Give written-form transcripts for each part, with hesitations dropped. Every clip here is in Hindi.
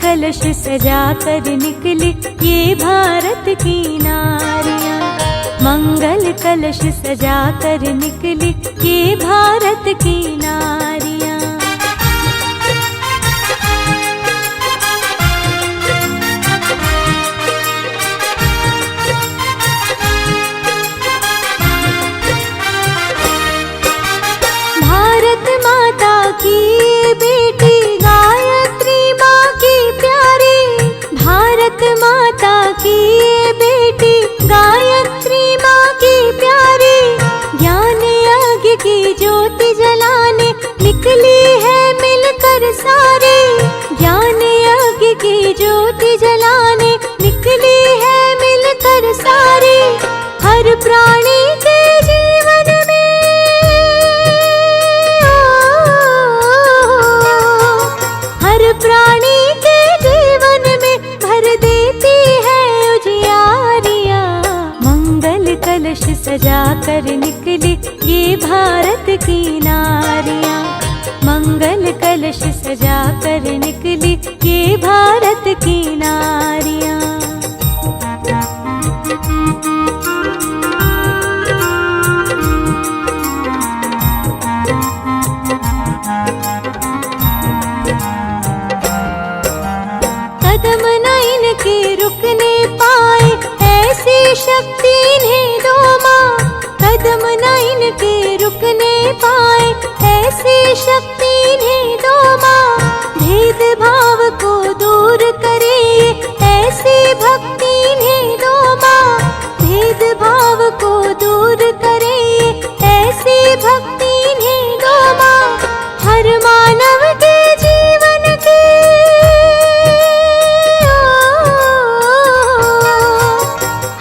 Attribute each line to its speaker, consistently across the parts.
Speaker 1: कलश सजा कर निकली ये भारत की नारियां। मंगल कलश सजा कर निकली ये भारत की नारियां। भारत माता की बेटी गायत्री माँ की प्यारी। भारत माता की बेटी गायत्री माँ की प्यारी। ज्ञान यज्ञ की ज्योति जलाने निकली है मिलकर सारी। ज्ञान यज्ञ की ज्योति जलाने निकली है मिलकर सारी। हर प्राणी के जीवन में, हर प्राणी के जीवन में भर देती है उजियारियां। मंगल कलश सजा कर निकली ये भारत की नारियां। मंगल कलश सजा कर निकली ये भारत की नारियां। कदम न इनके रुकने पाए ऐसी शक्ति इन्हें दो माँ। कदम न इनके रुकने पाए ऐसी शक्ति इन्हें दो माँ। भेदभाव को दूर करे ऐसी भक्ति इन्हें दो माँ। भेदभाव को दूर करे ऐसी भक्ति इन्हें दो माँ। हर मानव के जीवन के,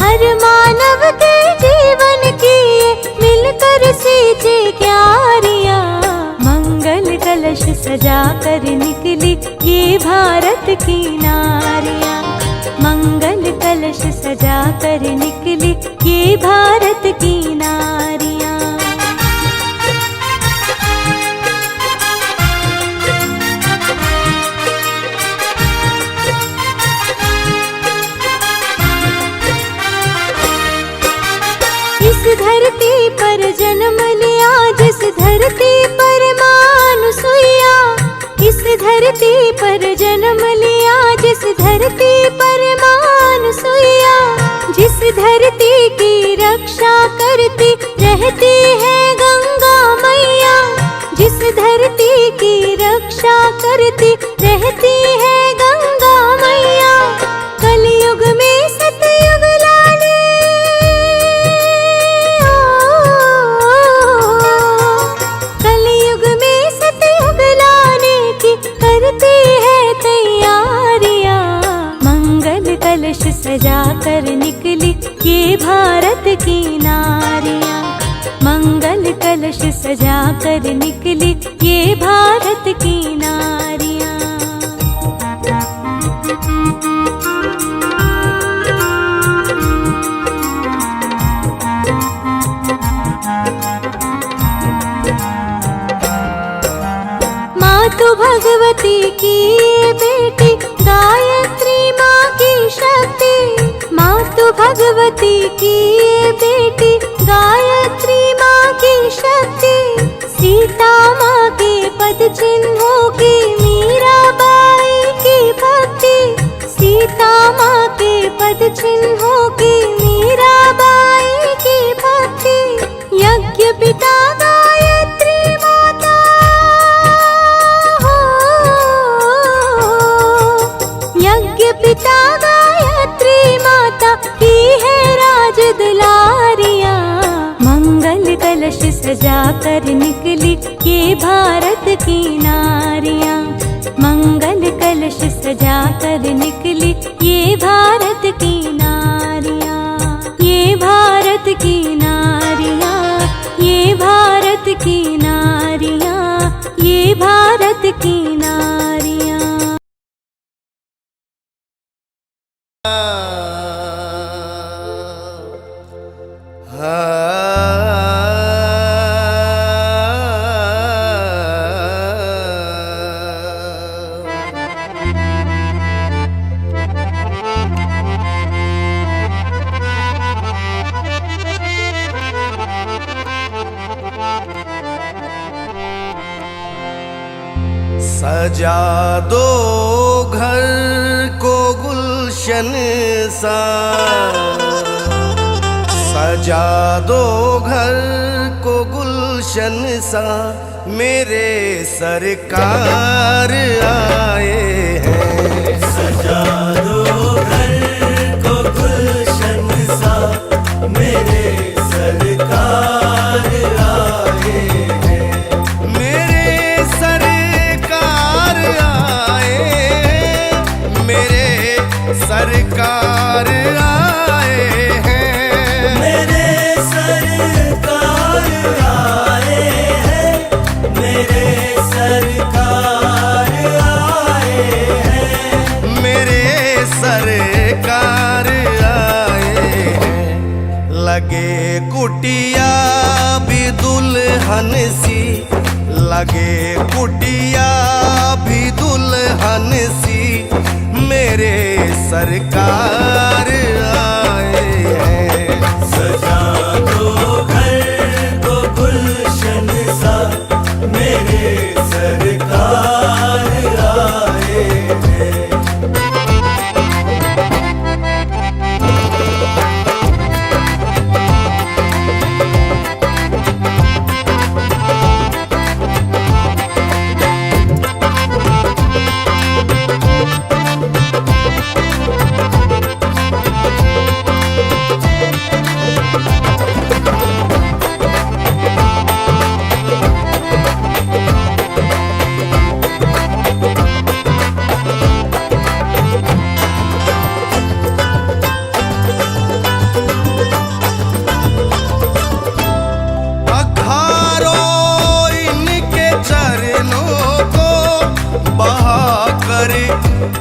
Speaker 1: हर मानव के जीवन की मिलकर सींचे क्यारियां। मंगल कलश सजा कर निकली ये भारत की नारियां। मंगल कलश सजा कर निकली ये भारत की नारियां। इस धरती पर जन्म लिया जिस धरती पर मानुसुइया। इस धरती पर जन्म लिया जिस धरती पर मानुसुइया। जिस धरती की रक्षा करती रहती है गंगा मैया। जिस धरती की रक्षा करती रहती है गंगा मैया। कलयुग में सतयुग लाने, कलयुग में सतयुग लाने की करती है तैयारियां। मंगल कलश सजा कर निकली ये भारत की नारियां। मंगल कलश सजा कर निकली ये भारत की नारियां। मातु भगवती की बेटी गायत्री माँ की शक्ति। मातु भगवती की बेटी गायत्री माँ की शक्ति। सीता माँ के पद चिन्हों की मीराबाई की भक्ति। सीता माँ के पद चिन्हों की मीराबाई की भक्ति। यज्ञ पिता गायत्री माता, यज्ञ पिता गायत्री माता की है राज दुलारियां। मंगल कलश सजा कर निकली ये भारत की नारियां। मंगल कलश सजा कर निकली ये भारत की नारियां। ये भारत की नारियां, ये भारत की नारियां, ये भारत की नारियां।
Speaker 2: सजा दो घर को गुलशन सा, सजा दो घर को गुलशन सा, मेरे सरकार आए हैं।
Speaker 3: सजा दो घर को गुलशन सा, मेरे सरकार आए हैं।
Speaker 2: मेरे सरकार आए, मेरे सरकार आए हैं।
Speaker 3: मेरे सरकार आए हैं, मेरे सरकार आए हैं।
Speaker 2: मेरे सरकार आए हैं। लगे कुटिया भी दुल्हन सी, लगे कुटिया भी दुल्हन सी, मेरे सरकार आए हैं।
Speaker 3: सजा दो घर को गुलशन सा, मेरे सरकार आए हैं।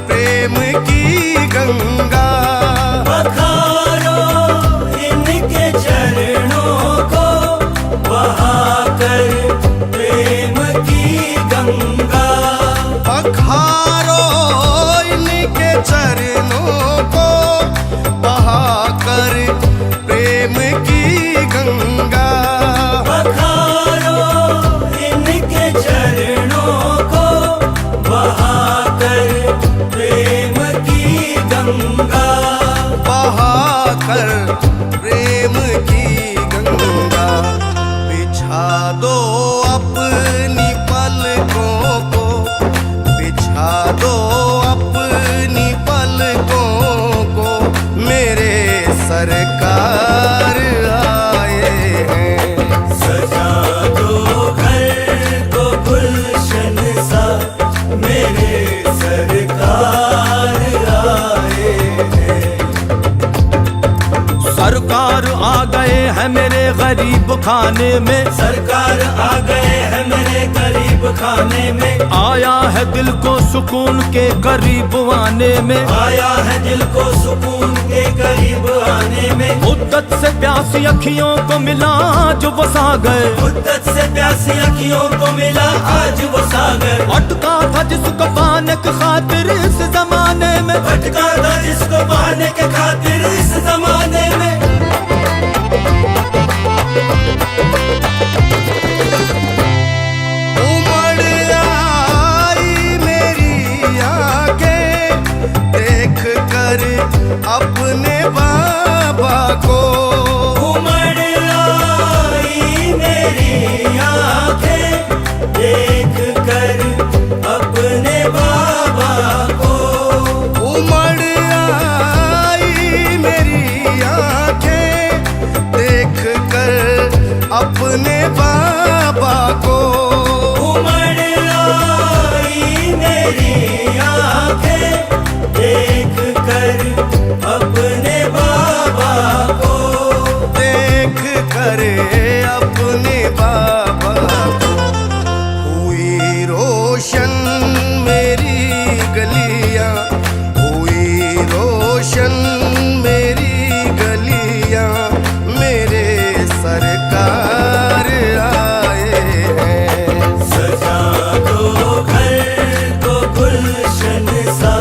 Speaker 2: प्रेम की गंगा,
Speaker 3: पखारो इनके चरणों को, बहाकर प्रेम की गंगा।
Speaker 2: पखारो इनके चरणों को, बहाकर प्रेम की गंगा।
Speaker 3: पखारो इनके चरणों को, बहाकर प्रेम की गंगा।
Speaker 2: बहाकर प्रेम की गंगा। बिछा दो अपनी पलकों को, बिछा दो अपनी पलकों को, मेरे सरकार आए हैं।
Speaker 3: सजा दो घर को गुलशन सा, मेरे सरकार आए हैं।
Speaker 4: सरकार आ गए हैं मेरे गरीब खाने में,
Speaker 3: सरकार आ गए हैं मेरे गरीब खाने में।
Speaker 4: आया है दिल को सुकून के करीब आने में,
Speaker 3: आया है दिल को सुकून के करीब आने में।
Speaker 4: मुद्दत से प्यासी अखियों को मिला आज वो सागर,
Speaker 3: मुद्दत से प्यासी अखियों को मिला आज वो सागर।
Speaker 4: अटका था जिसको पाने की खातिर इस जमाने में,
Speaker 3: भटका था जिसको पाने के खातिर इस जमाने में।
Speaker 2: उमड़ आई मेरी आंखें देख कर अपने बाबा को।
Speaker 3: उमड़ आई मेरी आंखें देख कर अपने बाबा को।
Speaker 2: उमड़ आई मेरी आंखें देख कर अपने अपने बाबा को।
Speaker 3: उमड़ आई मेरी आंखें देख कर अपने बाबा को,
Speaker 2: देख कर अपने बाबा को। हुई रोशन मेरी गलियां, हुई रोशन मेरी गलियां, मेरे सरकार आए हैं।
Speaker 3: सजा दो घर को गुलशन सा,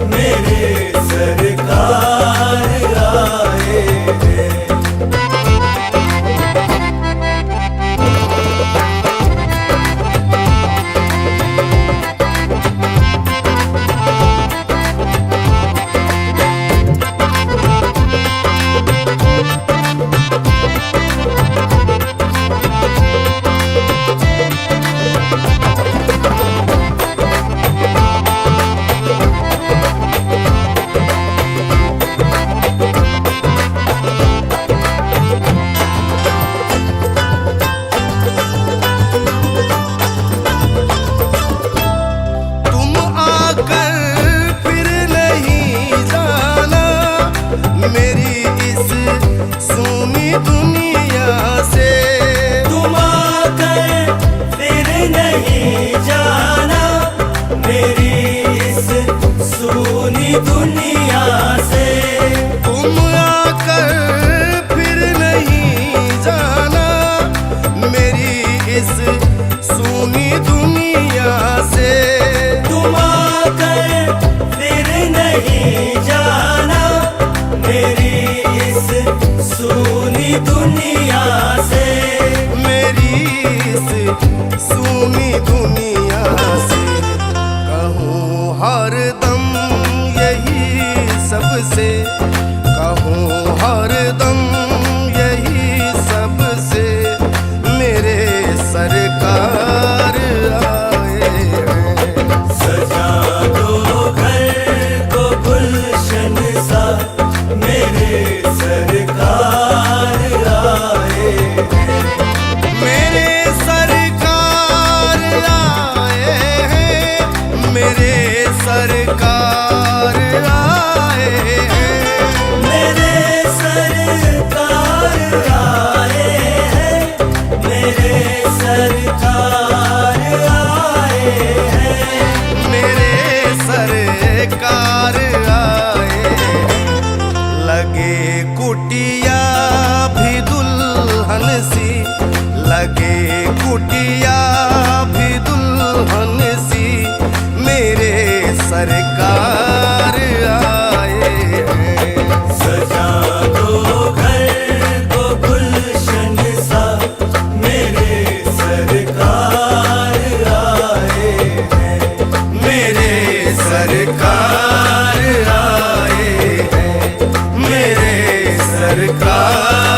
Speaker 3: मेरे सरकार आए हैं।
Speaker 2: तुम आकर फिर नहीं जाना मेरी इस सूनी दुनिया से।
Speaker 3: तुम आकर फिर नहीं जाना मेरी इस सूनी दुनिया से।
Speaker 2: तुम आकर फिर नहीं जाना मेरी इस सूनी दुनिया से।
Speaker 3: तुम आकर फिर नहीं जाना मेरी इस सूनी दुनिया से।
Speaker 2: मेरी इस सूनी दुनिया से कहूँ हरदम यही सबसे, कहूँ हरदम यही सबसे, मेरे सरकार आए हैं।
Speaker 3: सजा दो घर को गुलशन सा, मेरे सरकार आए हैं।
Speaker 2: मेरे सरकार आए हैं, मेरे सरकार आए हैं।
Speaker 3: मेरे सरकार आए हैं, मेरे सरकार आए हैं।
Speaker 2: मेरे सरकार आए हैं। लगे कुटिया भी दुल्हन सी, लगे कुटिया भी दुल्हन सी, मेरे सरकार आए हैं।
Speaker 3: सजा दो घर को गुलशन सा, मेरे सरकार आए हैं।
Speaker 2: मेरे सरकार आए हैं, मेरे सरकार